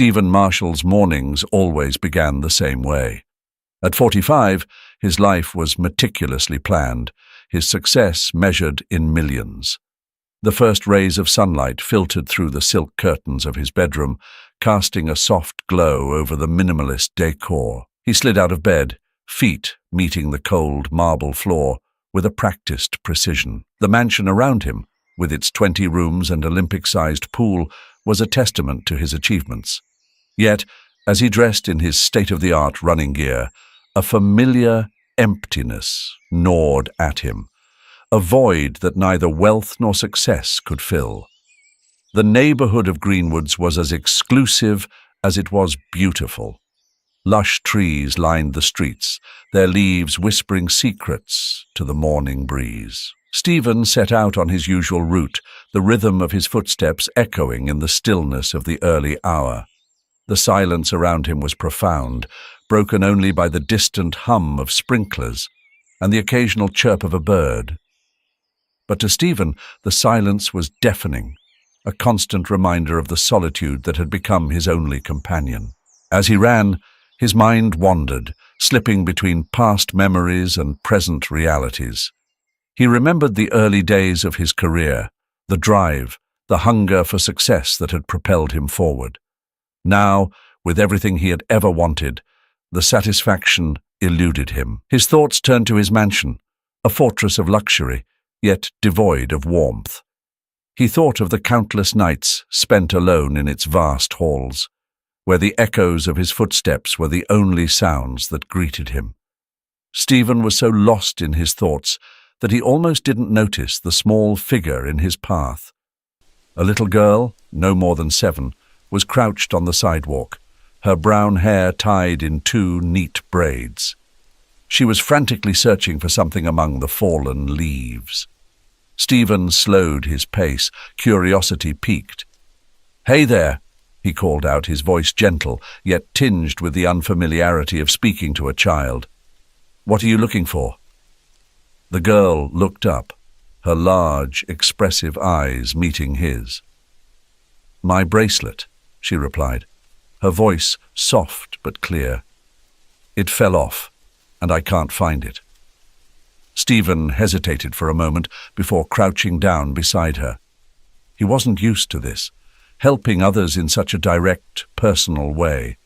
Stephen Marshall's mornings always began the same way. At 45, his life was meticulously planned, his success measured in millions. The first rays of sunlight filtered through the silk curtains of his bedroom, casting a soft glow over the minimalist decor. He slid out of bed, feet meeting the cold marble floor, with a practiced precision. The mansion around him, with its 20 rooms and Olympic-sized pool, was a testament to his achievements. Yet, as he dressed in his state-of-the-art running gear, a familiar emptiness gnawed at him, a void that neither wealth nor success could fill. The neighborhood of Greenwoods was as exclusive as it was beautiful. Lush trees lined the streets, their leaves whispering secrets to the morning breeze. Stephen set out on his usual route, the rhythm of his footsteps echoing in the stillness of the early hour. The silence around him was profound, broken only by the distant hum of sprinklers and the occasional chirp of a bird. But to Stephen, the silence was deafening, a constant reminder of the solitude that had become his only companion. As he ran, his mind wandered, slipping between past memories and present realities. He remembered the early days of his career, the drive, the hunger for success that had propelled him forward. Now, with everything he had ever wanted, the satisfaction eluded him. His thoughts turned to his mansion, a fortress of luxury, yet devoid of warmth. He thought of the countless nights spent alone in its vast halls, where the echoes of his footsteps were the only sounds that greeted him. Stephen was so lost in his thoughts that he almost didn't notice the small figure in his path. A little girl, no more than 7, was crouched on the sidewalk, her brown hair tied in 2 neat braids. She was frantically searching for something among the fallen leaves. Stephen slowed his pace, curiosity piqued. "Hey there," he called out, his voice gentle, yet tinged with the unfamiliarity of speaking to a child. "What are you looking for?" The girl looked up, her large, expressive eyes meeting his. "My bracelet," she replied, her voice soft but clear. "It fell off, and I can't find it." Stephen hesitated for a moment before crouching down beside her. He wasn't used to this, helping others in such a direct, personal way.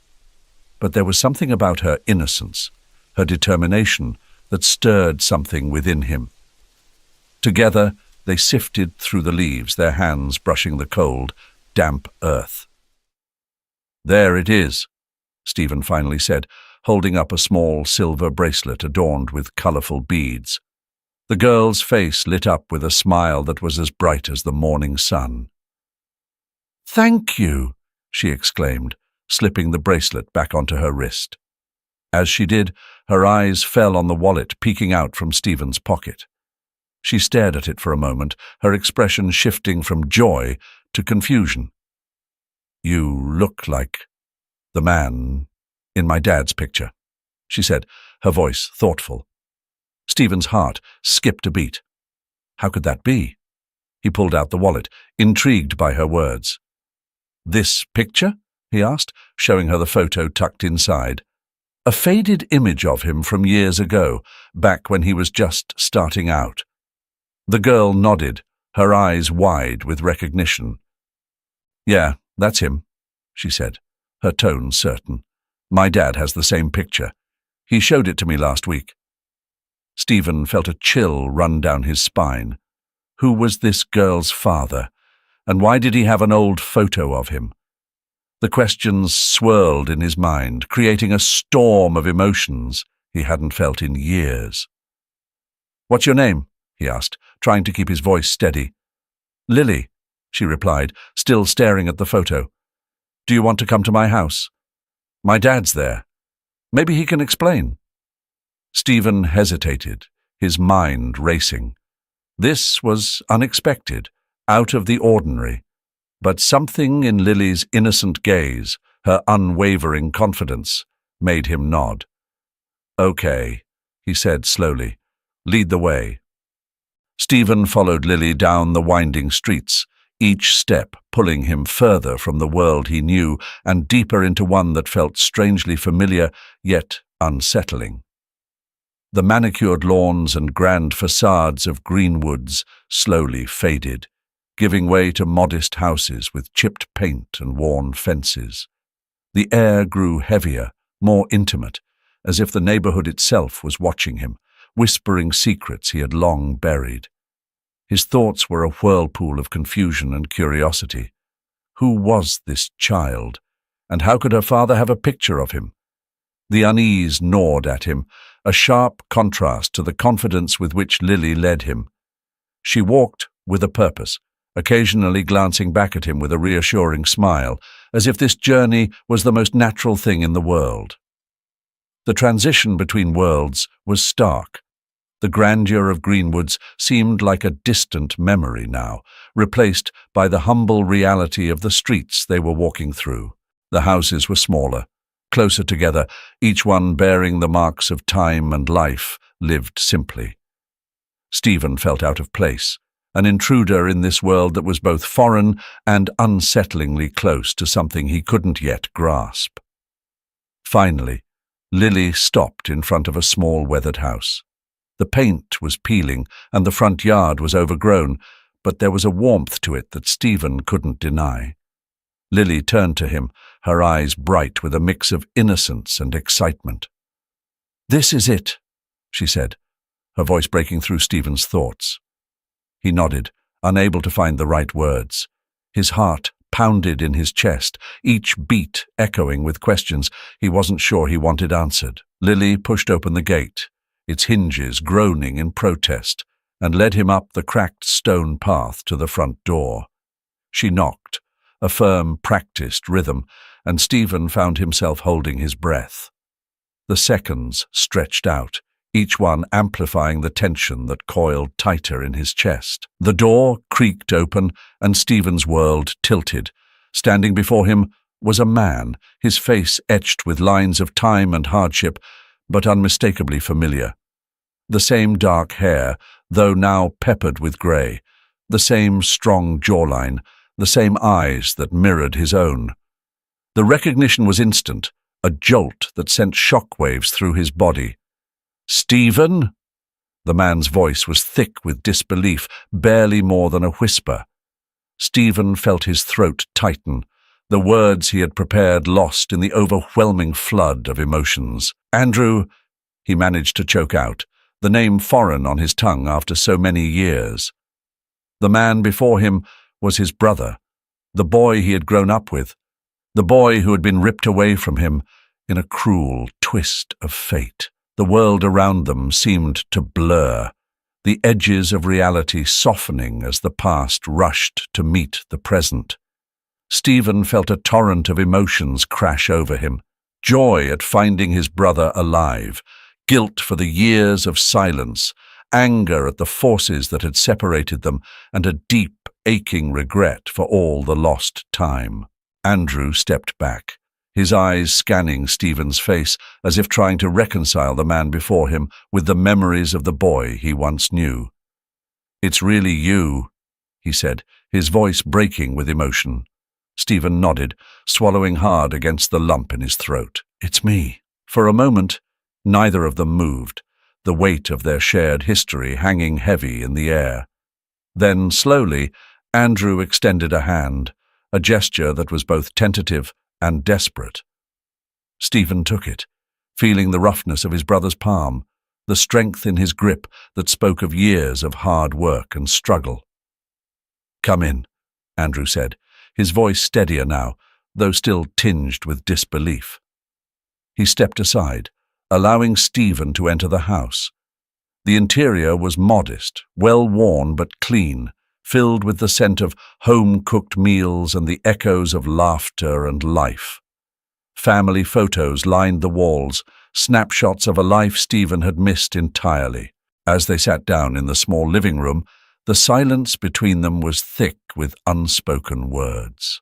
But there was something about her innocence, her determination, that stirred something within him. Together, they sifted through the leaves, their hands brushing the cold, damp earth. "There it is," Stephen finally said, holding up a small silver bracelet adorned with colorful beads. The girl's face lit up with a smile that was as bright as the morning sun. "Thank you," she exclaimed, slipping the bracelet back onto her wrist. As she did, her eyes fell on the wallet peeking out from Stephen's pocket. She stared at it for a moment, her expression shifting from joy to confusion. "You look like the man in my dad's picture," she said, her voice thoughtful. Stephen's heart skipped a beat. How could that be? He pulled out the wallet, intrigued by her words. "This picture?" he asked, showing her the photo tucked inside. A faded image of him from years ago, back when he was just starting out. The girl nodded, her eyes wide with recognition. "Yeah, that's him," she said, her tone certain. "My dad has the same picture. He showed it to me last week." Stephen felt a chill run down his spine. Who was this girl's father, and why did he have an old photo of him? The questions swirled in his mind, creating a storm of emotions he hadn't felt in years. "What's your name?" he asked, trying to keep his voice steady. "Lily," she replied, still staring at the photo. "Do you want to come to my house? My dad's there. Maybe he can explain." Stephen hesitated, his mind racing. This was unexpected, out of the ordinary, but something in Lily's innocent gaze, her unwavering confidence, made him nod. "Okay," he said slowly. "Lead the way." Stephen followed Lily down the winding streets, each step pulling him further from the world he knew and deeper into one that felt strangely familiar yet unsettling. The manicured lawns and grand facades of Greenwoods slowly faded, giving way to modest houses with chipped paint and worn fences. The air grew heavier, more intimate, as if the neighborhood itself was watching him, whispering secrets he had long buried. His thoughts were a whirlpool of confusion and curiosity. Who was this child, and how could her father have a picture of him? The unease gnawed at him, a sharp contrast to the confidence with which Lily led him. She walked with a purpose, occasionally glancing back at him with a reassuring smile, as if this journey was the most natural thing in the world. The transition between worlds was stark. The grandeur of Greenwoods seemed like a distant memory now, replaced by the humble reality of the streets they were walking through. The houses were smaller, closer together, each one bearing the marks of time and life lived simply. Stephen felt out of place, an intruder in this world that was both foreign and unsettlingly close to something he couldn't yet grasp. Finally, Lily stopped in front of a small weathered house. The paint was peeling and the front yard was overgrown, but there was a warmth to it that Stephen couldn't deny. Lily turned to him, her eyes bright with a mix of innocence and excitement. "This is it," she said, her voice breaking through Stephen's thoughts. He nodded, unable to find the right words. His heart pounded in his chest, each beat echoing with questions he wasn't sure he wanted answered. Lily pushed open the gate, its hinges groaning in protest, and led him up the cracked stone path to the front door. She knocked, a firm, practiced rhythm, and Stephen found himself holding his breath. The seconds stretched out, each one amplifying the tension that coiled tighter in his chest. The door creaked open, and Stephen's world tilted. Standing before him was a man, his face etched with lines of time and hardship, but unmistakably familiar. The same dark hair, though now peppered with grey, the same strong jawline, the same eyes that mirrored his own. The recognition was instant, a jolt that sent shockwaves through his body. "Stephen?" The man's voice was thick with disbelief, barely more than a whisper. Stephen felt his throat tighten, the words he had prepared lost in the overwhelming flood of emotions. "Andrew," he managed to choke out, the name foreign on his tongue after so many years. The man before him was his brother, the boy he had grown up with, the boy who had been ripped away from him in a cruel twist of fate. The world around them seemed to blur, the edges of reality softening as the past rushed to meet the present. Stephen felt a torrent of emotions crash over him: joy at finding his brother alive, guilt for the years of silence, anger at the forces that had separated them, and a deep, aching regret for all the lost time. Andrew stepped back, his eyes scanning Stephen's face as if trying to reconcile the man before him with the memories of the boy he once knew. "It's really you," he said, his voice breaking with emotion. Stephen nodded, swallowing hard against the lump in his throat. "It's me." For a moment, neither of them moved, the weight of their shared history hanging heavy in the air. Then, slowly, Andrew extended a hand, a gesture that was both tentative and desperate. Stephen took it, feeling the roughness of his brother's palm, the strength in his grip that spoke of years of hard work and struggle. "Come in," Andrew said, his voice steadier now, though still tinged with disbelief. He stepped aside, allowing Stephen to enter the house. The interior was modest, well-worn but clean, filled with the scent of home-cooked meals and the echoes of laughter and life. Family photos lined the walls, snapshots of a life Stephen had missed entirely. As they sat down in the small living room, the silence between them was thick with unspoken words.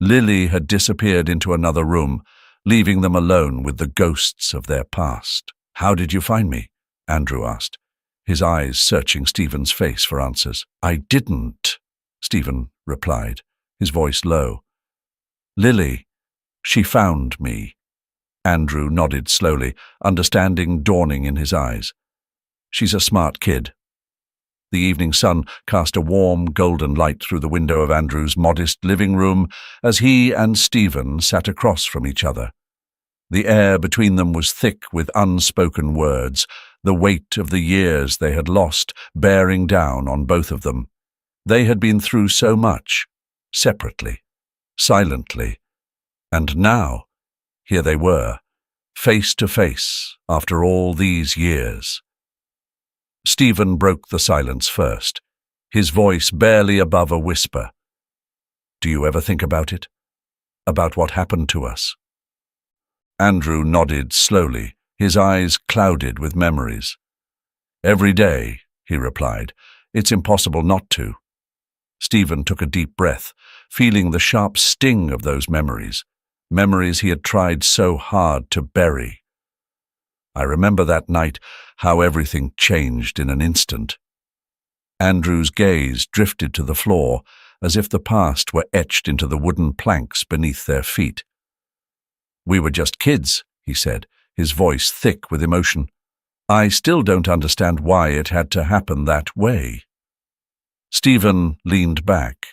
Lily had disappeared into another room, leaving them alone with the ghosts of their past. "How did you find me?" Andrew asked, his eyes searching Stephen's face for answers. "I didn't," Stephen replied, his voice low. Lily, she found me. Andrew nodded slowly, understanding dawning in his eyes. She's a smart kid. The evening sun cast a warm, golden light through the window of Andrew's modest living room as he and Stephen sat across from each other. The air between them was thick with unspoken words, the weight of the years they had lost bearing down on both of them. They had been through so much, separately, silently, and now, here they were, face to face after all these years. Stephen broke the silence first, his voice barely above a whisper. Do you ever think about it? About what happened to us? Andrew nodded slowly, his eyes clouded with memories. Every day, he replied. It's impossible not to. Stephen took a deep breath, feeling the sharp sting of those memories, memories he had tried so hard to bury. I remember that night, how everything changed in an instant. Andrew's gaze drifted to the floor, as if the past were etched into the wooden planks beneath their feet. We were just kids, he said, his voice thick with emotion. I still don't understand why it had to happen that way. Stephen leaned back,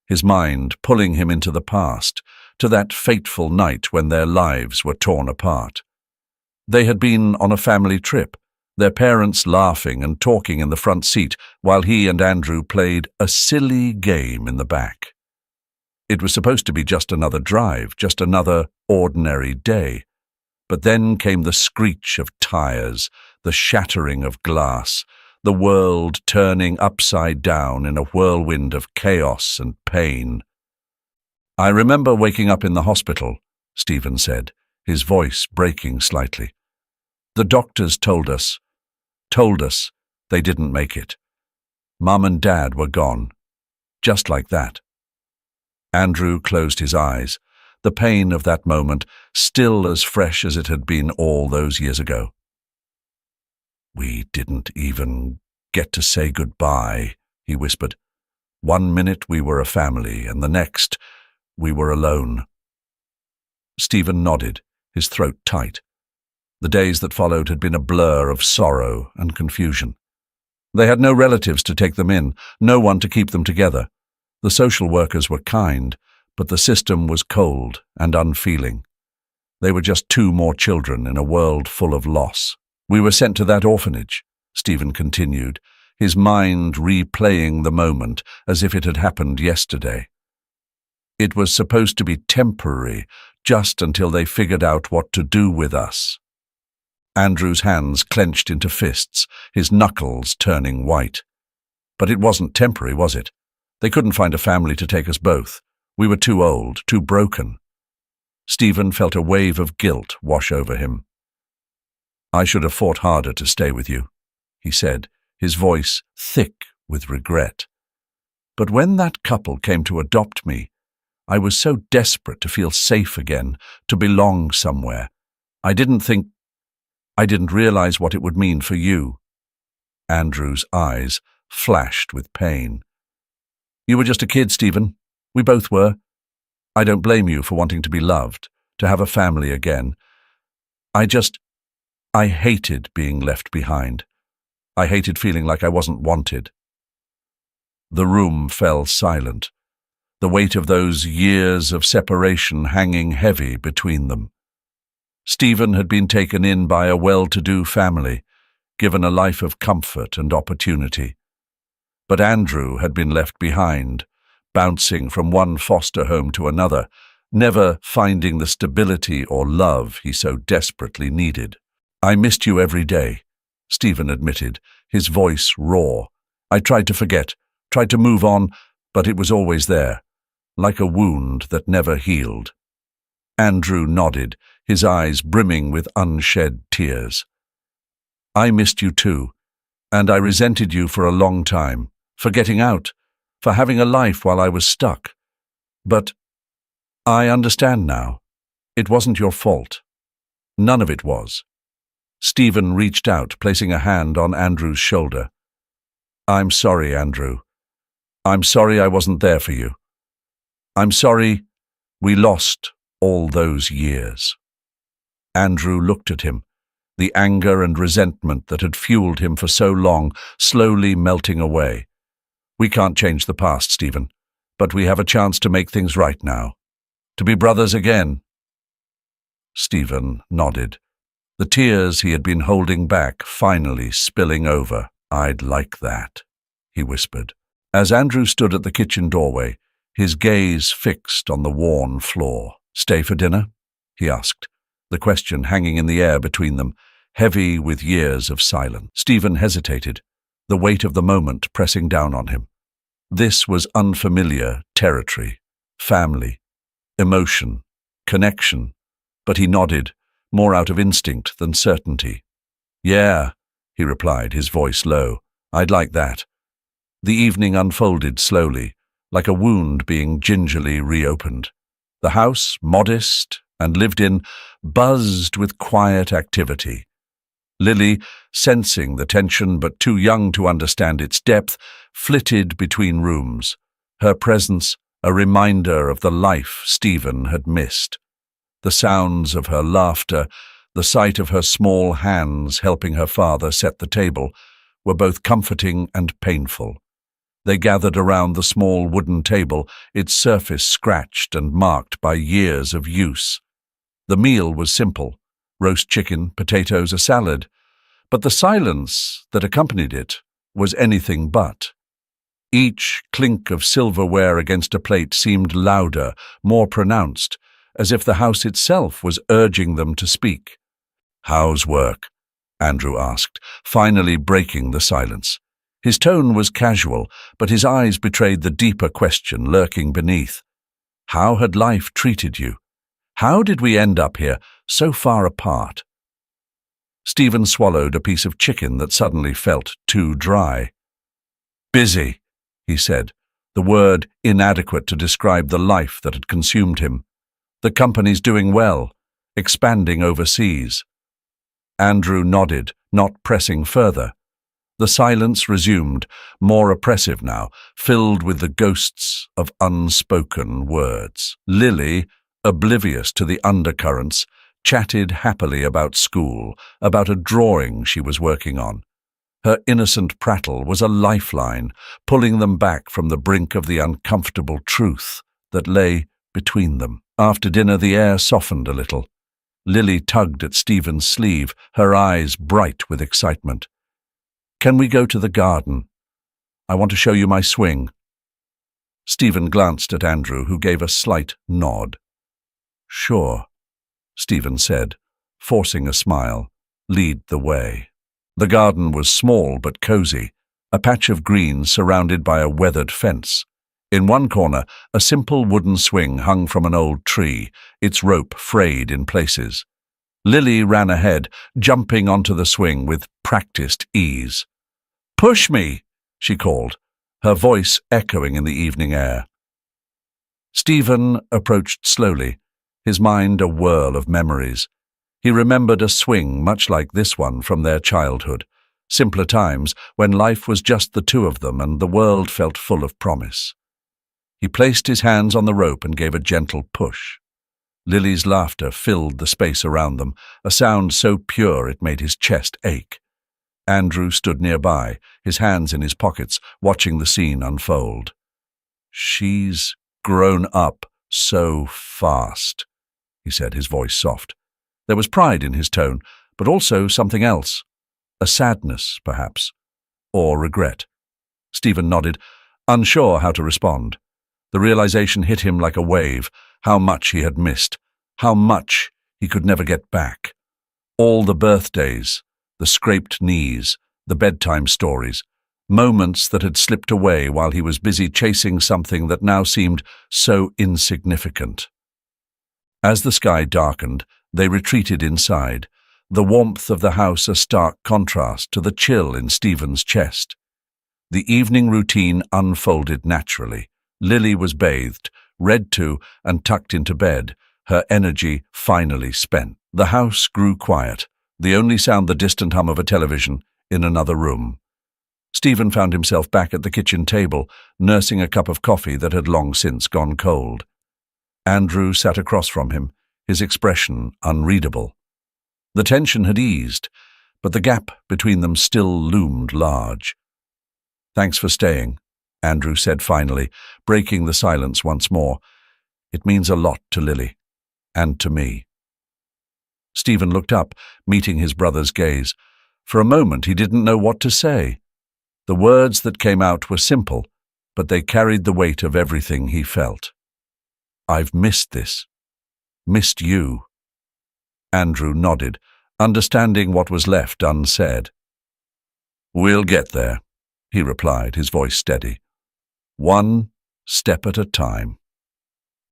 his mind pulling him into the past, to that fateful night when their lives were torn apart. They had been on a family trip, their parents laughing and talking in the front seat while he and Andrew played a silly game in the back. It was supposed to be just another drive, just another ordinary day. But then came the screech of tires, the shattering of glass, the world turning upside down in a whirlwind of chaos and pain. I remember waking up in the hospital, Stephen said, his voice breaking slightly. The doctors told us they didn't make it. Mum and Dad were gone, just like that. Andrew closed his eyes, the pain of that moment still as fresh as it had been all those years ago. We didn't even get to say goodbye, he whispered. 1 minute we were a family, and the next we were alone. Stephen nodded, his throat tight. The days that followed had been a blur of sorrow and confusion. They had no relatives to take them in, no one to keep them together. The social workers were kind, but the system was cold and unfeeling. They were just 2 more children in a world full of loss. We were sent to that orphanage, Stephen continued, his mind replaying the moment as if it had happened yesterday. It was supposed to be temporary, just until they figured out what to do with us. Andrew's hands clenched into fists, his knuckles turning white. But it wasn't temporary, was it? They couldn't find a family to take us both. We were too old, too broken. Stephen felt a wave of guilt wash over him. I should have fought harder to stay with you, he said, his voice thick with regret. But when that couple came to adopt me, I was so desperate to feel safe again, to belong somewhere. I didn't realize what it would mean for you. Andrew's eyes flashed with pain. You were just a kid, Stephen. We both were. I don't blame you for wanting to be loved, to have a family again. I hated being left behind. I hated feeling like I wasn't wanted. The room fell silent, the weight of those years of separation hanging heavy between them. Stephen had been taken in by a well-to-do family, given a life of comfort and opportunity. But Andrew had been left behind, bouncing from one foster home to another, never finding the stability or love he so desperately needed. I missed you every day, Stephen admitted, his voice raw. I tried to forget, tried to move on, but it was always there, like a wound that never healed. Andrew nodded, his eyes brimming with unshed tears. I missed you too, and I resented you for a long time, for getting out, for having a life while I was stuck. But I understand now. It wasn't your fault. None of it was. Stephen reached out, placing a hand on Andrew's shoulder. I'm sorry, Andrew. I'm sorry I wasn't there for you. I'm sorry we lost all those years. Andrew looked at him, the anger and resentment that had fueled him for so long slowly melting away. We can't change the past, Stephen, but we have a chance to make things right now. To be brothers again. Stephen nodded, the tears he had been holding back finally spilling over. I'd like that, he whispered. As Andrew stood at the kitchen doorway, his gaze fixed on the worn floor. Stay for dinner? He asked, the question hanging in the air between them, heavy with years of silence. Stephen hesitated, the weight of the moment pressing down on him. This was unfamiliar territory, family, emotion, connection, but he nodded, more out of instinct than certainty. Yeah, he replied, his voice low. I'd like that. The evening unfolded slowly, like a wound being gingerly reopened. The house, modest and lived in, buzzed with quiet activity. Lily, sensing the tension but too young to understand its depth, flitted between rooms, her presence a reminder of the life Stephen had missed. The sounds of her laughter, the sight of her small hands helping her father set the table, were both comforting and painful. They gathered around the small wooden table, its surface scratched and marked by years of use. The meal was simple, roast chicken, potatoes, a salad, but the silence that accompanied it was anything but. Each clink of silverware against a plate seemed louder, more pronounced, as if the house itself was urging them to speak. How's work? Andrew asked, finally breaking the silence. His tone was casual, but his eyes betrayed the deeper question lurking beneath. How had life treated you? How did we end up here, so far apart? Stephen swallowed a piece of chicken that suddenly felt too dry. Busy, he said, the word inadequate to describe the life that had consumed him. The company's doing well, expanding overseas. Andrew nodded, not pressing further. The silence resumed, more oppressive now, filled with the ghosts of unspoken words. Lily, oblivious to the undercurrents, chatted happily about school, about a drawing she was working on. Her innocent prattle was a lifeline, pulling them back from the brink of the uncomfortable truth that lay between them. After dinner, the air softened a little. Lily tugged at Stephen's sleeve, her eyes bright with excitement. Can we go to the garden? I want to show you my swing. Stephen glanced at Andrew, who gave a slight nod. Sure, Stephen said, forcing a smile. Lead the way. The garden was small but cozy, a patch of green surrounded by a weathered fence. In one corner, a simple wooden swing hung from an old tree, its rope frayed in places. Lily ran ahead, jumping onto the swing with practiced ease. Push me, she called, her voice echoing in the evening air. Stephen approached slowly, his mind a whirl of memories. He remembered a swing much like this one from their childhood, simpler times when life was just the two of them and the world felt full of promise. He placed his hands on the rope and gave a gentle push. Lily's laughter filled the space around them, a sound so pure it made his chest ache. Andrew stood nearby, his hands in his pockets, watching the scene unfold. She's grown up so fast, he said, his voice soft. There was pride in his tone, but also something else. A sadness, perhaps, or regret. Stephen nodded, unsure how to respond. The realization hit him like a wave, how much he had missed, how much he could never get back. All the birthdays, the scraped knees, the bedtime stories, moments that had slipped away while he was busy chasing something that now seemed so insignificant. As the sky darkened, they retreated inside, the warmth of the house a stark contrast to the chill in Stephen's chest. The evening routine unfolded naturally. Lily was bathed, read to, and tucked into bed, her energy finally spent. The house grew quiet, the only sound the distant hum of a television in another room. Stephen found himself back at the kitchen table, nursing a cup of coffee that had long since gone cold. Andrew sat across from him, his expression unreadable. The tension had eased, but the gap between them still loomed large. "Thanks for staying," Andrew said finally, breaking the silence once more. "It means a lot to Lily, and to me." Stephen looked up, meeting his brother's gaze. For a moment he didn't know what to say. The words that came out were simple, but they carried the weight of everything he felt. "I've missed this. Missed you." Andrew nodded, understanding what was left unsaid. "We'll get there," he replied, his voice steady. "One step at a time."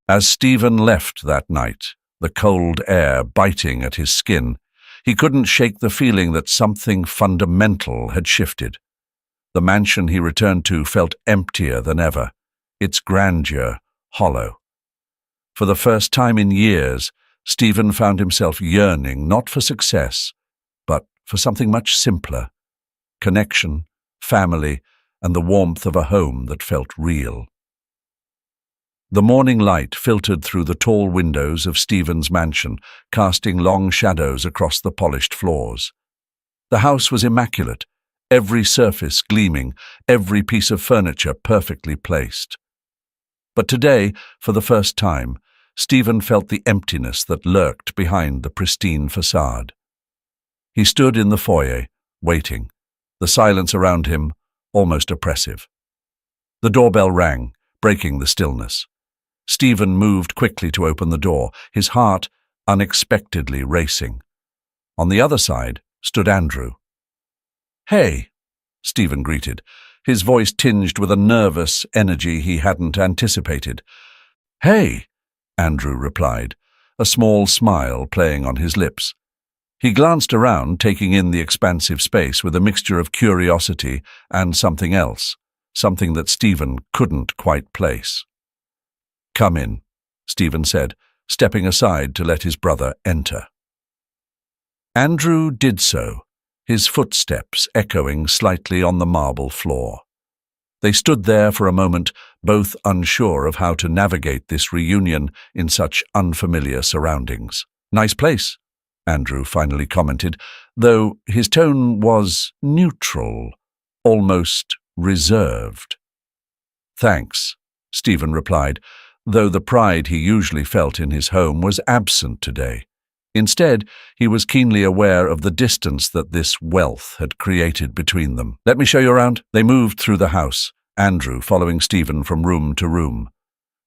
As Stephen left that night, the cold air biting at his skin, he couldn't shake the feeling that something fundamental had shifted. The mansion he returned to felt emptier than ever, its grandeur hollow. For the first time in years, Stephen found himself yearning not for success, but for something much simpler: connection, family, and the warmth of a home that felt real. The morning light filtered through the tall windows of Stephen's mansion, casting long shadows across the polished floors. The house was immaculate, every surface gleaming, every piece of furniture perfectly placed. But today, for the first time, Stephen felt the emptiness that lurked behind the pristine facade. He stood in the foyer, waiting, the silence around him almost oppressive. The doorbell rang, breaking the stillness. Stephen moved quickly to open the door, his heart unexpectedly racing. On the other side stood Andrew. "Hey," Stephen greeted, his voice tinged with a nervous energy he hadn't anticipated. "Hey," Andrew replied, a small smile playing on his lips. He glanced around, taking in the expansive space with a mixture of curiosity and something else, something that Stephen couldn't quite place. "Come in," Stephen said, stepping aside to let his brother enter. Andrew did so, his footsteps echoing slightly on the marble floor. They stood there for a moment, both unsure of how to navigate this reunion in such unfamiliar surroundings. "Nice place," Andrew finally commented, though his tone was neutral, almost reserved. "Thanks," Stephen replied, though the pride he usually felt in his home was absent today. Instead, he was keenly aware of the distance that this wealth had created between them. "Let me show you around." They moved through the house, Andrew following Stephen from room to room.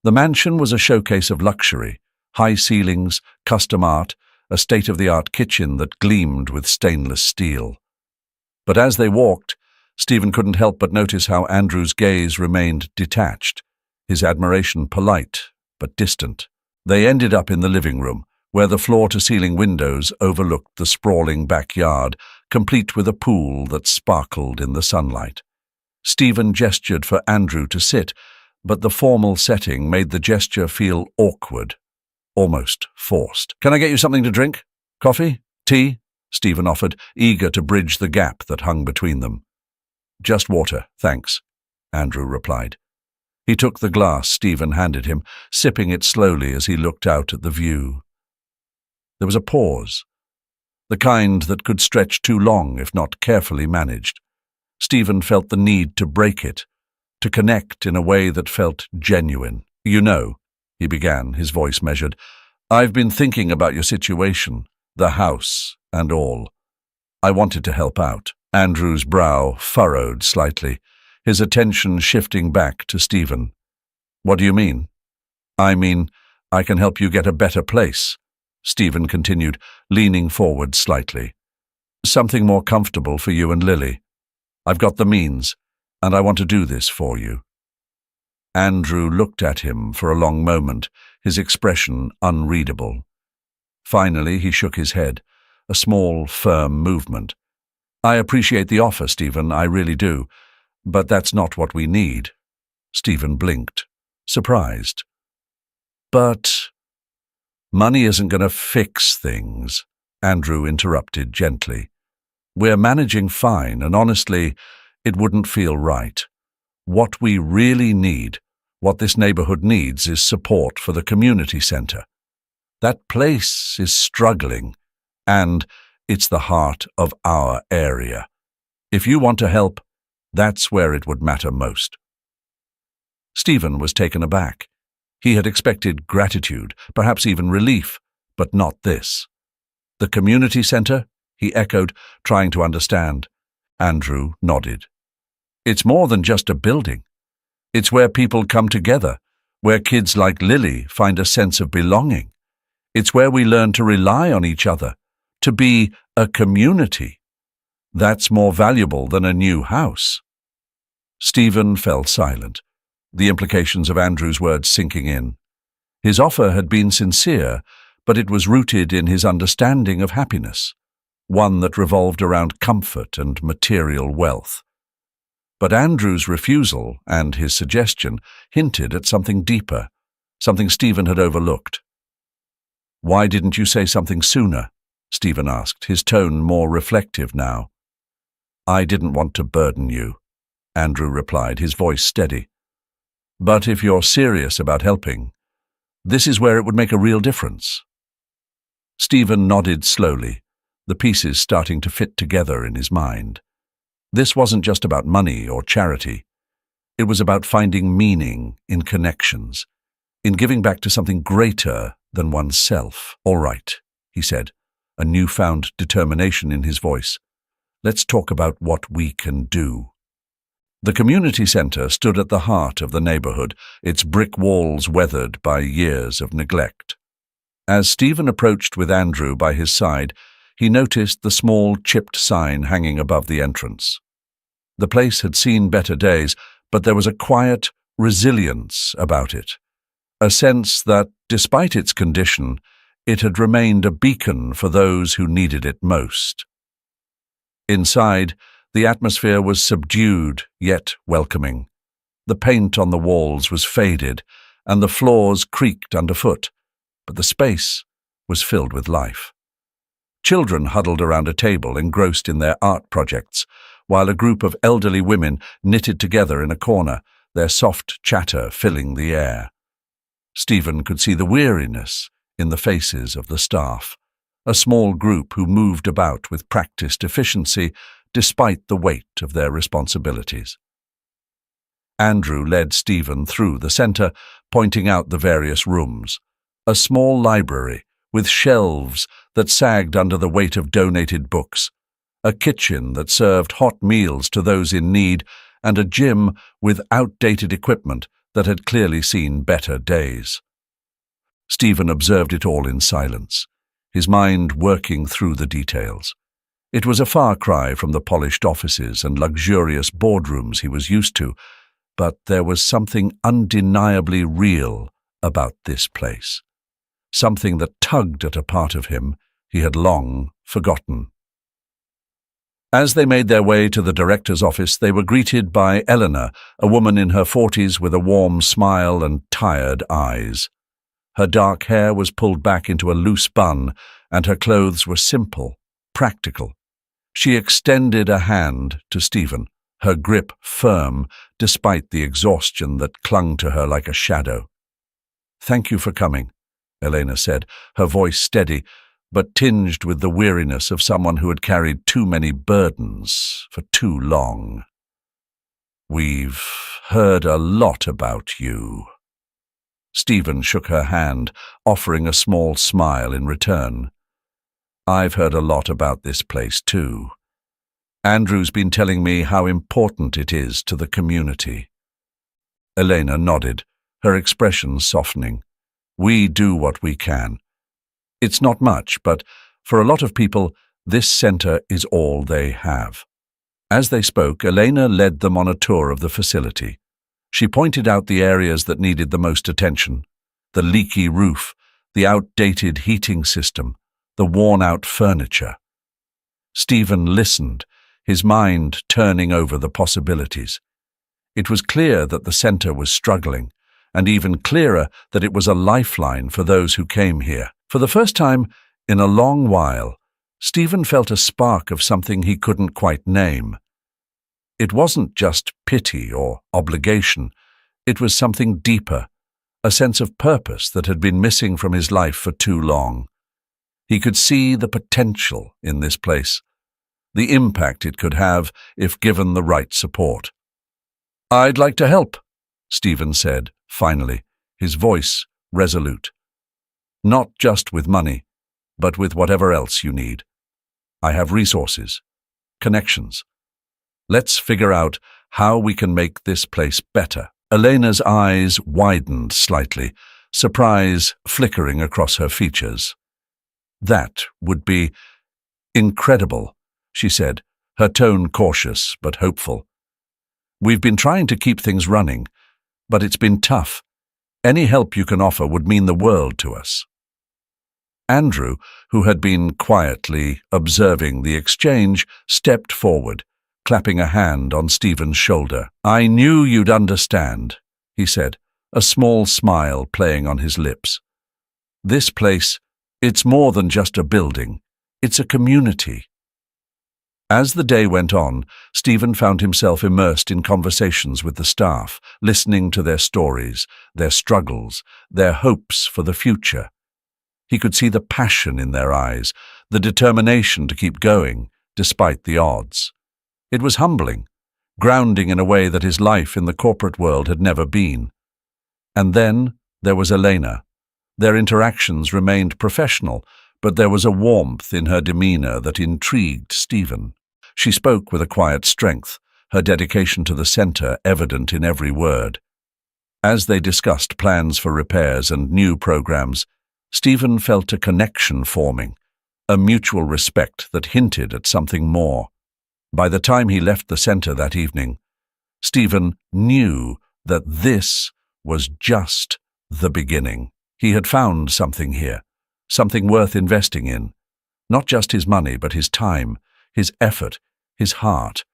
The mansion was a showcase of luxury: high ceilings, custom art, a state-of-the-art kitchen that gleamed with stainless steel. But as they walked, Stephen couldn't help but notice how Andrew's gaze remained detached, his admiration polite but distant. They ended up in the living room, where the floor-to-ceiling windows overlooked the sprawling backyard, complete with a pool that sparkled in the sunlight. Stephen gestured for Andrew to sit, but the formal setting made the gesture feel awkward, almost forced. "Can I get you something to drink? Coffee? Tea?" Stephen offered, eager to bridge the gap that hung between them. "Just water, thanks," Andrew replied. He took the glass Stephen handed him, sipping it slowly as he looked out at the view. There was a pause, the kind that could stretch too long if not carefully managed. Stephen felt the need to break it, to connect in a way that felt genuine. "You know," he began, his voice measured, "I've been thinking about your situation, the house and all. I wanted to help out." Andrew's brow furrowed slightly, his attention shifting back to Stephen. "What do you mean?" "I mean, I can help you get a better place," Stephen continued, leaning forward slightly. "Something more comfortable for you and Lily. I've got the means, and I want to do this for you." Andrew looked at him for a long moment, his expression unreadable. Finally, he shook his head, a small, firm movement. "I appreciate the offer, Stephen, I really do, but that's not what we need." Stephen blinked, surprised. "But money isn't going to fix things," Andrew interrupted gently. "We're managing fine, and honestly, it wouldn't feel right. What we really need, what this neighborhood needs, is support for the community center. That place is struggling, and it's the heart of our area. If you want to help, that's where it would matter most. Stephen was taken aback. He had expected gratitude, perhaps even relief, but not this. The community center? He echoed, trying to understand. Andrew nodded. It's more than just a building. It's where people come together, where kids like Lily find a sense of belonging. It's where we learn to rely on each other, to be a community. That's more valuable than a new house. Stephen fell silent, the implications of Andrew's words sinking in. His offer had been sincere, but it was rooted in his understanding of happiness, one that revolved around comfort and material wealth. But Andrew's refusal and his suggestion hinted at something deeper, something Stephen had overlooked. "Why didn't you say something sooner?" Stephen asked, his tone more reflective now. "I didn't want to burden you," Andrew replied, his voice steady. "But if you're serious about helping, this is where it would make a real difference." Stephen nodded slowly, the pieces starting to fit together in his mind. This wasn't just about money or charity. It was about finding meaning in connections, in giving back to something greater than oneself. "All right," he said, a newfound determination in his voice. "Let's talk about what we can do." The community center stood at the heart of the neighborhood, its brick walls weathered by years of neglect. As Stephen approached with Andrew by his side, he noticed the small chipped sign hanging above the entrance. The place had seen better days, but there was a quiet resilience about it, a sense that, despite its condition, it had remained a beacon for those who needed it most. Inside, the atmosphere was subdued yet welcoming. The paint on the walls was faded, and the floors creaked underfoot, but the space was filled with life. Children huddled around a table, engrossed in their art projects, while a group of elderly women knitted together in a corner, their soft chatter filling the air. Stephen could see the weariness in the faces of the staff, a small group who moved about with practiced efficiency despite the weight of their responsibilities. Andrew led Stephen through the center, pointing out the various rooms. A small library with shelves that sagged under the weight of donated books, a kitchen that served hot meals to those in need, and a gym with outdated equipment that had clearly seen better days. Stephen observed it all in silence, his mind working through the details. It was a far cry from the polished offices and luxurious boardrooms he was used to, but there was something undeniably real about this place, something that tugged at a part of him he had long forgotten. As they made their way to the director's office, they were greeted by Eleanor, a woman in her 40s with a warm smile and tired eyes. Her dark hair was pulled back into a loose bun, and her clothes were simple, practical. She extended a hand to Stephen, her grip firm despite the exhaustion that clung to her like a shadow. "Thank you for coming," Elena said, her voice steady, but tinged with the weariness of someone who had carried too many burdens for too long. "We've heard a lot about you." Stephen shook her hand, offering a small smile in return. "I've heard a lot about this place too. Andrew's been telling me how important it is to the community." Elena nodded, her expression softening. "We do what we can. It's not much, but for a lot of people, this center is all they have." As they spoke, Elena led them on a tour of the facility. She pointed out the areas that needed the most attention: the leaky roof, the outdated heating system, the worn-out furniture. Stephen listened, his mind turning over the possibilities. It was clear that the center was struggling, and even clearer that it was a lifeline for those who came here. For the first time in a long while, Stephen felt a spark of something he couldn't quite name. It wasn't just pity or obligation. It was something deeper, a sense of purpose that had been missing from his life for too long. He could see the potential in this place, the impact it could have if given the right support. "I'd like to help," Stephen said, finally, his voice resolute. "Not just with money, but with whatever else you need. I have resources, connections. Let's figure out how we can make this place better." Elena's eyes widened slightly, surprise flickering across her features. "That would be incredible," she said, her tone cautious but hopeful. "We've been trying to keep things running, but it's been tough. Any help you can offer would mean the world to us." Andrew, who had been quietly observing the exchange, stepped forward, clapping a hand on Stephen's shoulder. "I knew you'd understand," he said, a small smile playing on his lips. "This place, it's more than just a building. It's a community." As the day went on, Stephen found himself immersed in conversations with the staff, listening to their stories, their struggles, their hopes for the future. He could see the passion in their eyes, the determination to keep going, despite the odds. It was humbling, grounding in a way that his life in the corporate world had never been. And then there was Elena. Their interactions remained professional, but there was a warmth in her demeanor that intrigued Stephen. She spoke with a quiet strength, her dedication to the center evident in every word. As they discussed plans for repairs and new programs, Stephen felt a connection forming, a mutual respect that hinted at something more. By the time he left the center that evening, Stephen knew that this was just the beginning. He had found something here, something worth investing in. Not just his money, but his time, his effort, his heart.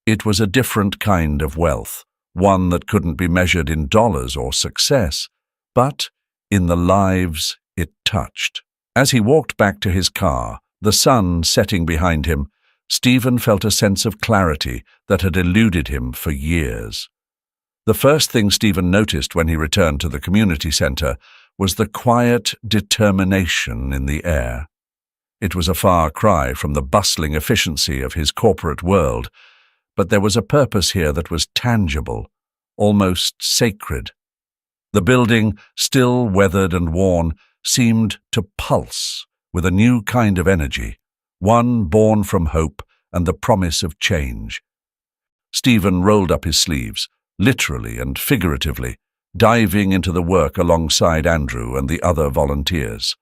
It was a different kind of wealth, one that couldn't be measured in dollars or success, but in the lives it touched. As he walked back to his car, the sun setting behind him, Stephen felt a sense of clarity that had eluded him for years. The first thing Stephen noticed when he returned to the community center was the quiet determination in the air. It was a far cry from the bustling efficiency of his corporate world, but there was a purpose here that was tangible, almost sacred. The building, still weathered and worn, seemed to pulse with a new kind of energy, one born from hope and the promise of change. Stephen rolled up his sleeves, literally and figuratively, diving into the work alongside Andrew and the other volunteers.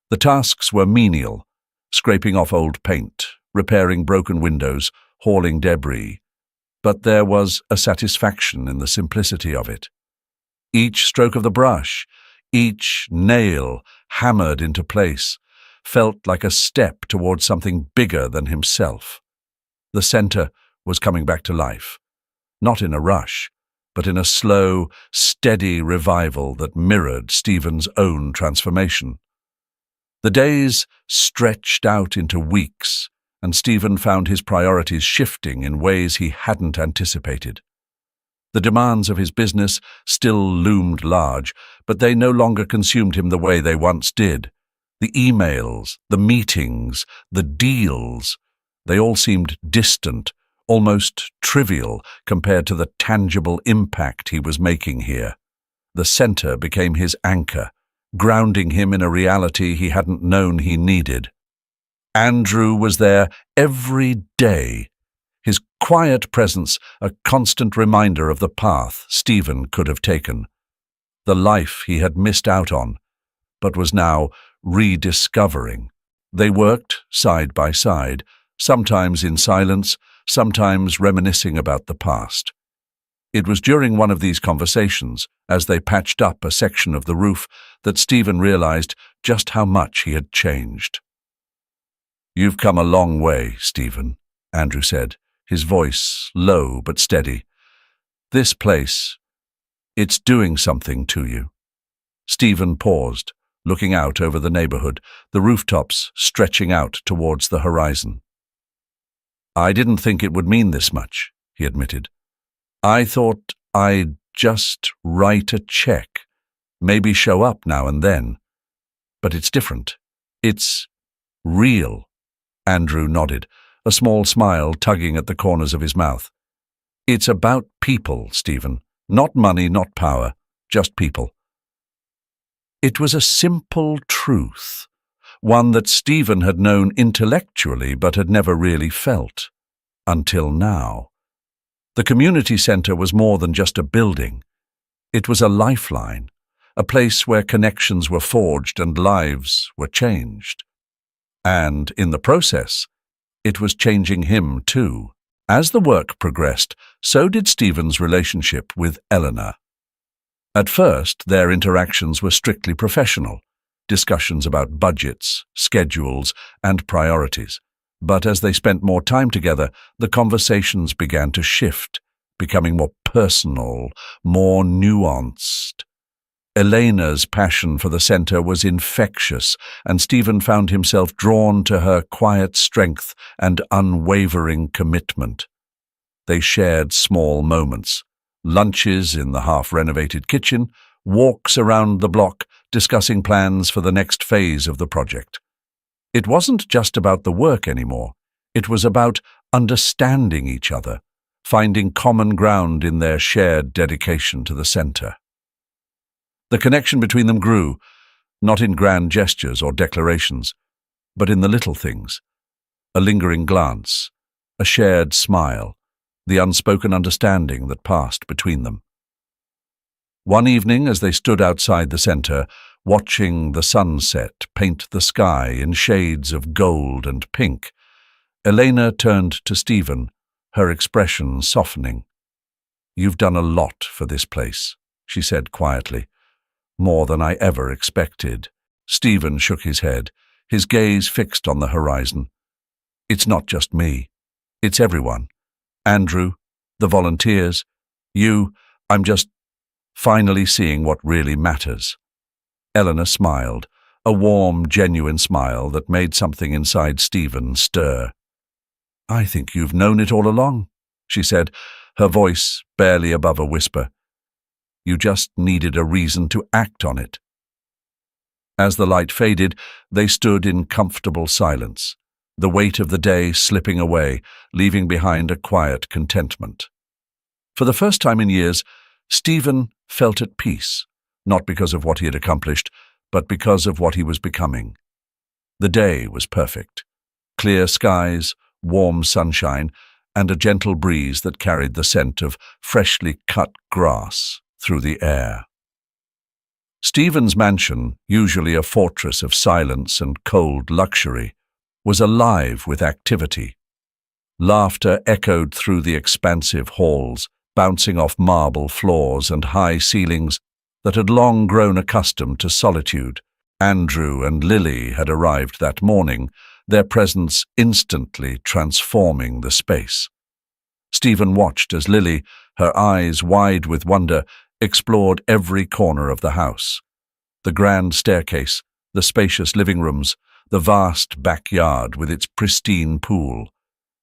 The tasks were menial, scraping off old paint, repairing broken windows, hauling debris. But there was a satisfaction in the simplicity of it. Each stroke of the brush, each nail hammered into place, felt like a step towards something bigger than himself. The center was coming back to life, not in a rush, but in a slow, steady revival that mirrored Stephen's own transformation. The days stretched out into weeks, and Stephen found his priorities shifting in ways he hadn't anticipated. The demands of his business still loomed large, but they no longer consumed him the way they once did. The emails, the meetings, the deals, they all seemed distant, almost trivial compared to the tangible impact he was making here. The center became his anchor, grounding him in a reality he hadn't known he needed. Andrew was there every day, his quiet presence a constant reminder of the path Stephen could have taken, the life he had missed out on, but was now rediscovering. They worked side by side, sometimes in silence, sometimes reminiscing about the past. It was during one of these conversations, as they patched up a section of the roof, that Stephen realized just how much he had changed. "You've come a long way, Stephen," Andrew said, his voice low but steady. "This place, it's doing something to you." Stephen paused, looking out over the neighborhood, the rooftops stretching out towards the horizon. "I didn't think it would mean this much," he admitted. "I thought I'd just write a check, maybe show up now and then. But it's different. It's real." Andrew nodded, a small smile tugging at the corners of his mouth. "It's about people, Stephen. Not money, not power, just people." It was a simple truth, one that Stephen had known intellectually but had never really felt. Until now. The community centre was more than just a building. It was a lifeline, a place where connections were forged and lives were changed. And, in the process, it was changing him too. As the work progressed, so did Stephen's relationship with Eleanor. At first, their interactions were strictly professional, discussions about budgets, schedules, and priorities. But as they spent more time together, the conversations began to shift, becoming more personal, more nuanced. Elena's passion for the centre was infectious, and Stephen found himself drawn to her quiet strength and unwavering commitment. They shared small moments, lunches in the half-renovated kitchen, walks around the block, discussing plans for the next phase of the project. It wasn't just about the work anymore. It was about understanding each other, finding common ground in their shared dedication to the centre. The connection between them grew, not in grand gestures or declarations, but in the little things. A lingering glance, a shared smile, the unspoken understanding that passed between them. One evening, as they stood outside the centre, watching the sunset paint the sky in shades of gold and pink, Elena turned to Stephen, her expression softening. "You've done a lot for this place," she said quietly. "More than I ever expected." Stephen shook his head, his gaze fixed on the horizon. "It's not just me. It's everyone. Andrew, the volunteers, you. I'm just finally seeing what really matters." Eleanor smiled, a warm, genuine smile that made something inside Stephen stir. "I think you've known it all along," she said, her voice barely above a whisper. "You just needed a reason to act on it." As the light faded, they stood in comfortable silence, the weight of the day slipping away, leaving behind a quiet contentment. For the first time in years, Stephen felt at peace, not because of what he had accomplished, but because of what he was becoming. The day was perfect. Clear skies, warm sunshine, and a gentle breeze that carried the scent of freshly cut grass through the air. Stephen's mansion, usually a fortress of silence and cold luxury, was alive with activity. Laughter echoed through the expansive halls, bouncing off marble floors and high ceilings that had long grown accustomed to solitude. Andrew and Lily had arrived that morning, their presence instantly transforming the space. Stephen watched as Lily, her eyes wide with wonder, explored every corner of the house. The grand staircase, the spacious living rooms, the vast backyard with its pristine pool.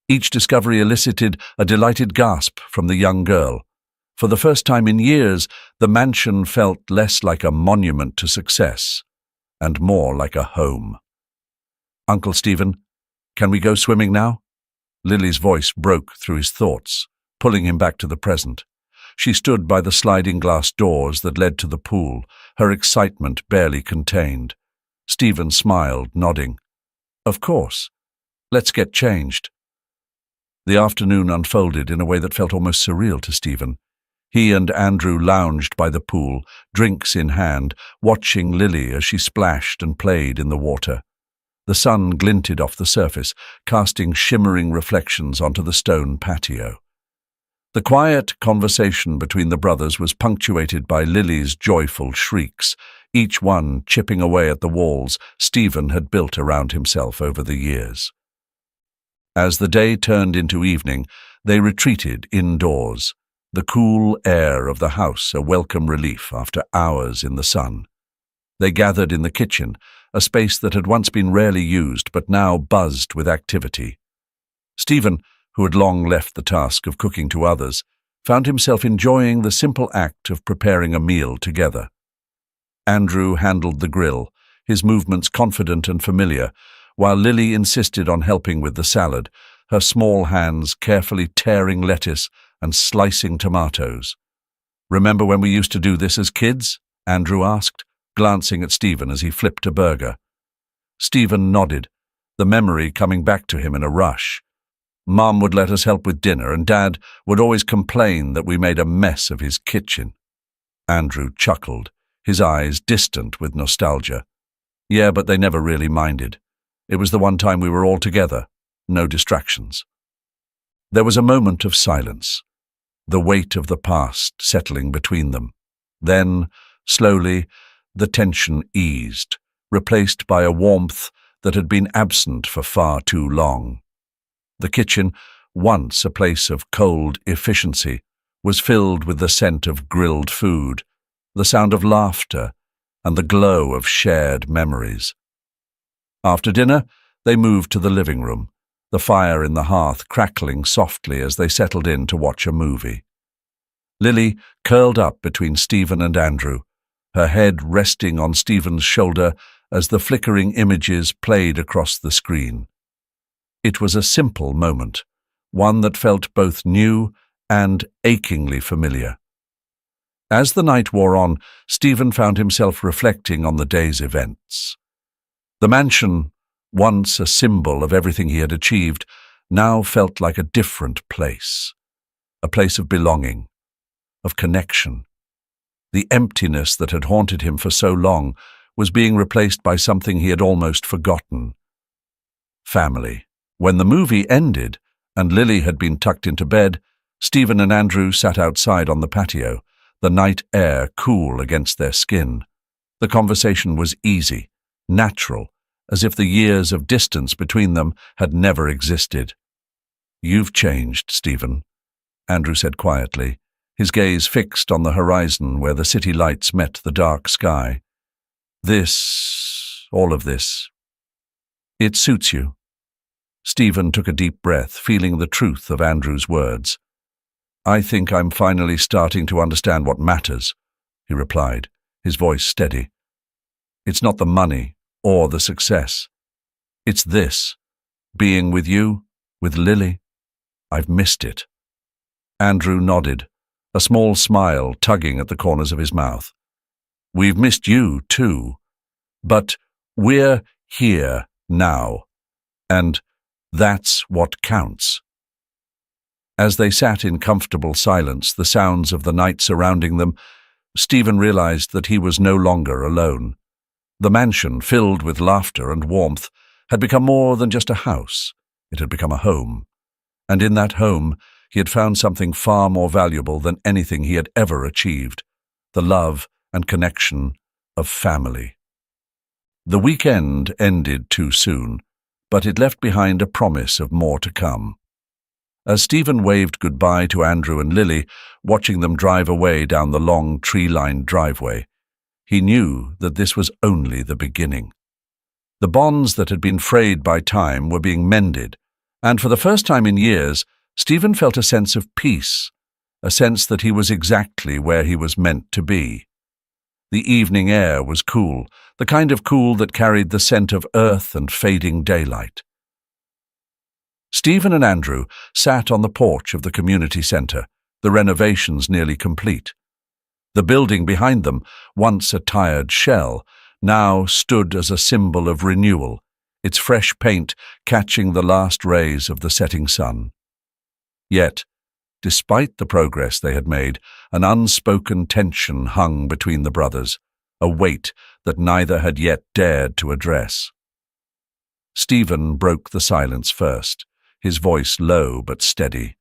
Each discovery elicited a delighted gasp from the young girl. For the first time in years, the mansion felt less like a monument to success and more like a home. "Uncle Stephen, can we go swimming now?" Lily's voice broke through his thoughts, pulling him back to the present. She stood by the sliding glass doors that led to the pool, her excitement barely contained. Stephen smiled, nodding. "Of course. Let's get changed." The afternoon unfolded in a way that felt almost surreal to Stephen. He and Andrew lounged by the pool, drinks in hand, watching Lily as she splashed and played in the water. The sun glinted off the surface, casting shimmering reflections onto the stone patio. The quiet conversation between the brothers was punctuated by Lily's joyful shrieks, each one chipping away at the walls Stephen had built around himself over the years. As the day turned into evening, they retreated indoors, the cool air of the house a welcome relief after hours in the sun. They gathered in the kitchen, a space that had once been rarely used but now buzzed with activity. Stephen, who had long left the task of cooking to others, found himself enjoying the simple act of preparing a meal together. Andrew handled the grill, his movements confident and familiar, while Lily insisted on helping with the salad, her small hands carefully tearing lettuce and slicing tomatoes. "Remember when we used to do this as kids?" Andrew asked, glancing at Stephen as he flipped a burger. Stephen nodded, the memory coming back to him in a rush. "Mum would let us help with dinner, and Dad would always complain that we made a mess of his kitchen." Andrew chuckled, his eyes distant with nostalgia. "Yeah, but they never really minded. It was the one time we were all together, no distractions." There was a moment of silence, the weight of the past settling between them. Then, slowly, the tension eased, replaced by a warmth that had been absent for far too long. The kitchen, once a place of cold efficiency, was filled with the scent of grilled food, the sound of laughter, and the glow of shared memories. After dinner, they moved to the living room, the fire in the hearth crackling softly as they settled in to watch a movie. Lily curled up between Stephen and Andrew, her head resting on Stephen's shoulder as the flickering images played across the screen. It was a simple moment, one that felt both new and achingly familiar. As the night wore on, Stephen found himself reflecting on the day's events. The mansion, once a symbol of everything he had achieved, now felt like a different place. A place of belonging, of connection. The emptiness that had haunted him for so long was being replaced by something he had almost forgotten. Family. When the movie ended and Lily had been tucked into bed, Stephen and Andrew sat outside on the patio, the night air cool against their skin. The conversation was easy, natural, as if the years of distance between them had never existed. "You've changed, Stephen," Andrew said quietly, his gaze fixed on the horizon where the city lights met the dark sky. All of this, it suits you." Stephen took a deep breath, feeling the truth of Andrew's words. "I think I'm finally starting to understand what matters," he replied, his voice steady. "It's not the money or the success. It's this, being with you, with Lily. I've missed it." Andrew nodded, a small smile tugging at the corners of his mouth. "We've missed you too, but we're here now, and that's what counts." As they sat in comfortable silence, the sounds of the night surrounding them, Stephen realized that he was no longer alone. The mansion, filled with laughter and warmth, had become more than just a house. It had become a home. And in that home, he had found something far more valuable than anything he had ever achieved: the love and connection of family. The weekend ended too soon, but it left behind a promise of more to come. As Stephen waved goodbye to Andrew and Lily, watching them drive away down the long tree-lined driveway, he knew that this was only the beginning. The bonds that had been frayed by time were being mended, and for the first time in years, Stephen felt a sense of peace, a sense that he was exactly where he was meant to be. The evening air was cool, the kind of cool that carried the scent of earth and fading daylight. Stephen and Andrew sat on the porch of the community centre, the renovations nearly complete. The building behind them, once a tired shell, now stood as a symbol of renewal, its fresh paint catching the last rays of the setting sun. Yet, despite the progress they had made, an unspoken tension hung between the brothers, a weight that neither had yet dared to address. Stephen broke the silence first, his voice low but steady.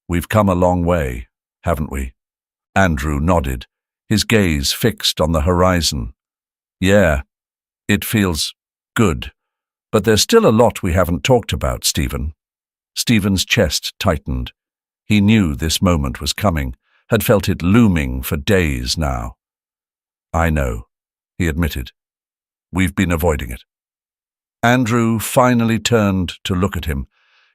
"We've come a long way, haven't we?" Andrew nodded, his gaze fixed on the horizon. "Yeah, it feels good, but there's still a lot we haven't talked about, Stephen." Stephen's chest tightened. He knew this moment was coming, had felt it looming for days now. "I know," he admitted. "We've been avoiding it." Andrew finally turned to look at him,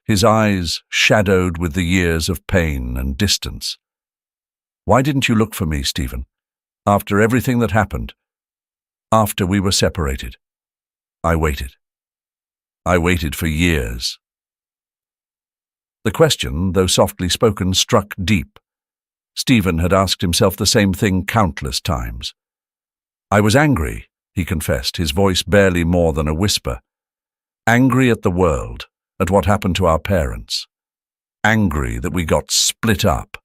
his eyes shadowed with the years of pain and distance. "Why didn't you look for me, Stephen? After everything that happened, after we were separated, I waited. I waited for years." The question, though softly spoken, struck deep. Stephen had asked himself the same thing countless times. "I was angry," he confessed, his voice barely more than a whisper. "Angry at the world, at what happened to our parents. Angry that we got split up.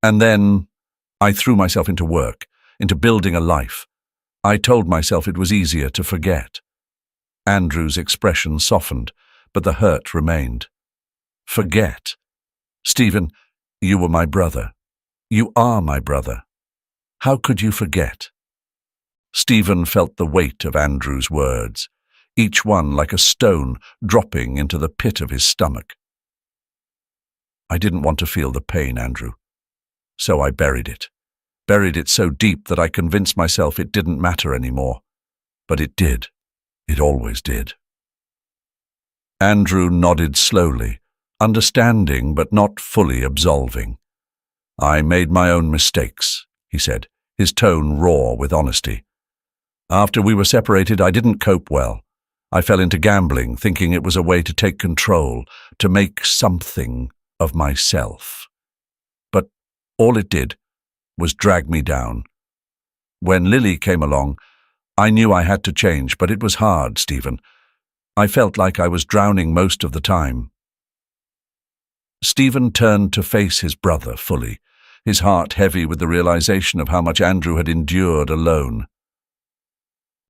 And then I threw myself into work, into building a life. I told myself it was easier to forget." Andrew's expression softened, but the hurt remained. "Forget? Stephen, you were my brother. You are my brother. How could you forget?" Stephen felt the weight of Andrew's words, each one like a stone dropping into the pit of his stomach. "I didn't want to feel the pain, Andrew. So I buried it. Buried it so deep that I convinced myself it didn't matter anymore. But it did. It always did." Andrew nodded slowly, understanding but not fully absolving. "I made my own mistakes," he said, his tone raw with honesty. "After we were separated, I didn't cope well. I fell into gambling, thinking it was a way to take control, to make something of myself. But all it did was drag me down. When Lily came along, I knew I had to change, but it was hard, Stephen. I felt like I was drowning most of the time." Stephen turned to face his brother fully, his heart heavy with the realization of how much Andrew had endured alone.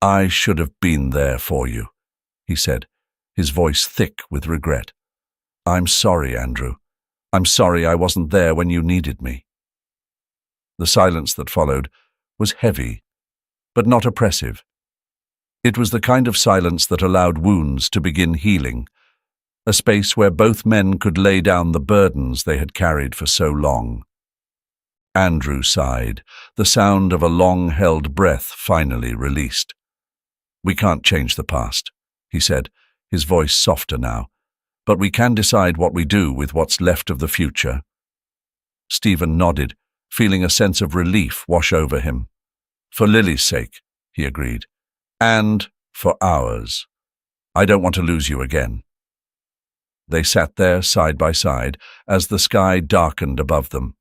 "I should have been there for you," he said, his voice thick with regret. "I'm sorry, Andrew. I'm sorry I wasn't there when you needed me." The silence that followed was heavy, but not oppressive. It was the kind of silence that allowed wounds to begin healing, a space where both men could lay down the burdens they had carried for so long. Andrew sighed, the sound of a long-held breath finally released. "We can't change the past," he said, his voice softer now, "but we can decide what we do with what's left of the future." Stephen nodded, feeling a sense of relief wash over him. "For Lily's sake," he agreed, "and for ours. I don't want to lose you again." They sat there side by side as the sky darkened above them.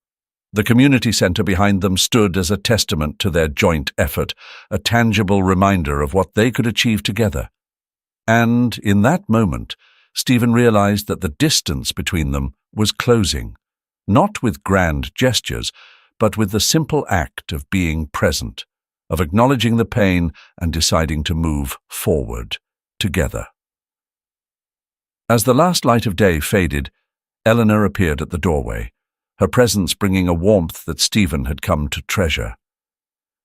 The community centre behind them stood as a testament to their joint effort, a tangible reminder of what they could achieve together. And in that moment, Stephen realized that the distance between them was closing, not with grand gestures, but with the simple act of being present, of acknowledging the pain and deciding to move forward together. As the last light of day faded, Eleanor appeared at the doorway, her presence bringing a warmth that Stephen had come to treasure.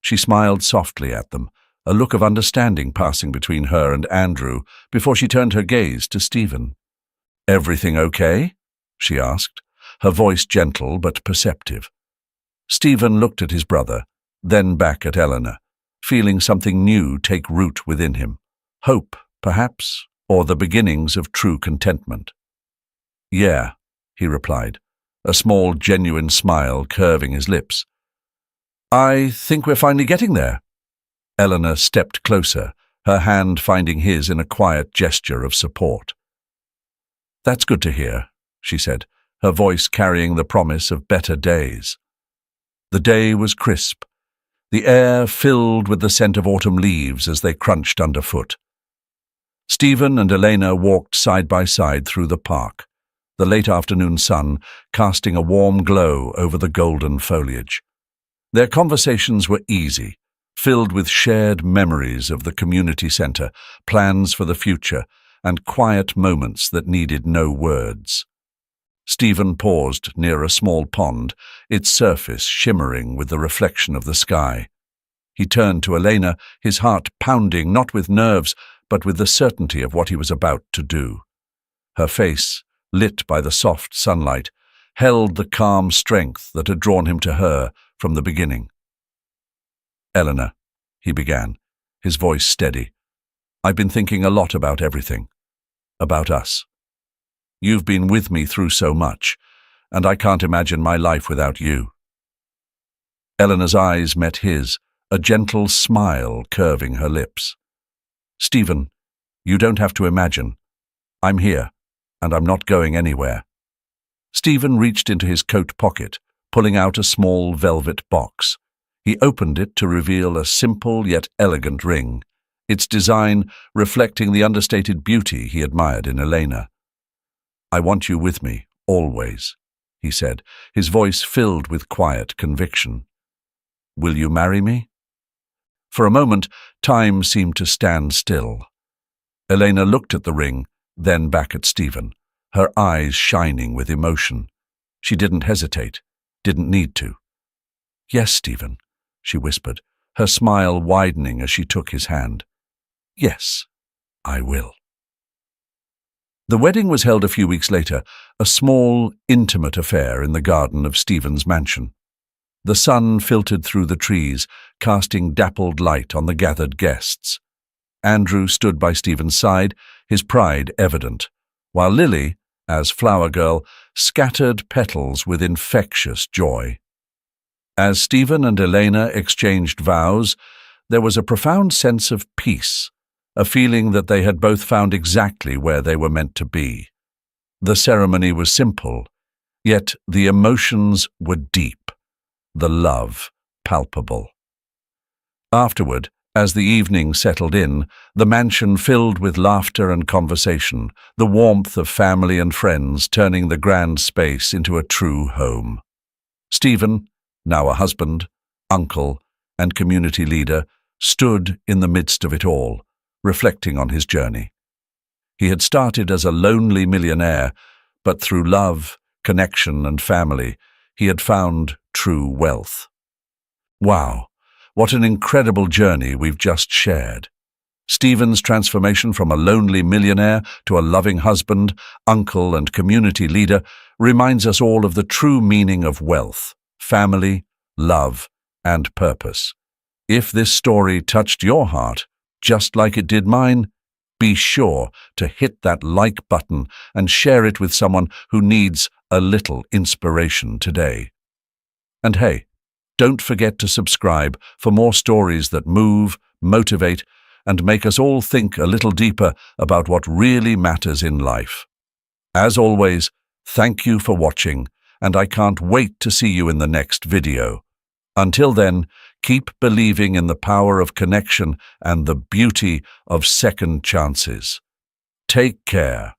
She smiled softly at them, a look of understanding passing between her and Andrew before she turned her gaze to Stephen. "Everything okay?" she asked, her voice gentle but perceptive. Stephen looked at his brother, then back at Eleanor, feeling something new take root within him. Hope, perhaps, or the beginnings of true contentment. "Yeah," he replied, a small, genuine smile curving his lips. "I think we're finally getting there." Eleanor stepped closer, her hand finding his in a quiet gesture of support. "That's good to hear," she said, her voice carrying the promise of better days. The day was crisp, the air filled with the scent of autumn leaves as they crunched underfoot. Stephen and Elena walked side by side through the park, the late afternoon sun casting a warm glow over the golden foliage. Their conversations were easy, filled with shared memories of the community centre, plans for the future, and quiet moments that needed no words. Stephen paused near a small pond, its surface shimmering with the reflection of the sky. He turned to Elena, his heart pounding not with nerves, but with the certainty of what he was about to do. Her face, lit by the soft sunlight, held the calm strength that had drawn him to her from the beginning. "Eleanor," he began, his voice steady, "I've been thinking a lot about everything. About us. You've been with me through so much, and I can't imagine my life without you." Eleanor's eyes met his, a gentle smile curving her lips. "Stephen, you don't have to imagine. I'm here, and I'm not going anywhere." Stephen reached into his coat pocket, pulling out a small velvet box. He opened it to reveal a simple yet elegant ring, its design reflecting the understated beauty he admired in Elena. "I want you with me, always," he said, his voice filled with quiet conviction. "Will you marry me?" For a moment, time seemed to stand still. Elena looked at the ring, then back at Stephen, her eyes shining with emotion. She didn't hesitate, didn't need to. "Yes, Stephen," she whispered, her smile widening as she took his hand. "Yes, I will." The wedding was held a few weeks later, a small, intimate affair in the garden of Stephen's mansion. The sun filtered through the trees, casting dappled light on the gathered guests. Andrew stood by Stephen's side, his pride evident, while Lily, as flower girl, scattered petals with infectious joy. As Stephen and Elena exchanged vows, there was a profound sense of peace, a feeling that they had both found exactly where they were meant to be. The ceremony was simple, yet the emotions were deep, the love palpable. Afterward, as the evening settled in, the mansion filled with laughter and conversation, the warmth of family and friends turning the grand space into a true home. Stephen, now a husband, uncle, and community leader, stood in the midst of it all, reflecting on his journey. He had started as a lonely millionaire, but through love, connection, and family, he had found true wealth. Wow, what an incredible journey we've just shared. Stephen's transformation from a lonely millionaire to a loving husband, uncle, and community leader reminds us all of the true meaning of wealth, family, love, and purpose. If this story touched your heart, just like it did mine, be sure to hit that like button and share it with someone who needs a little inspiration today. And hey, don't forget to subscribe for more stories that move, motivate, and make us all think a little deeper about what really matters in life. As always, thank you for watching, and I can't wait to see you in the next video. Until then, keep believing in the power of connection and the beauty of second chances. Take care.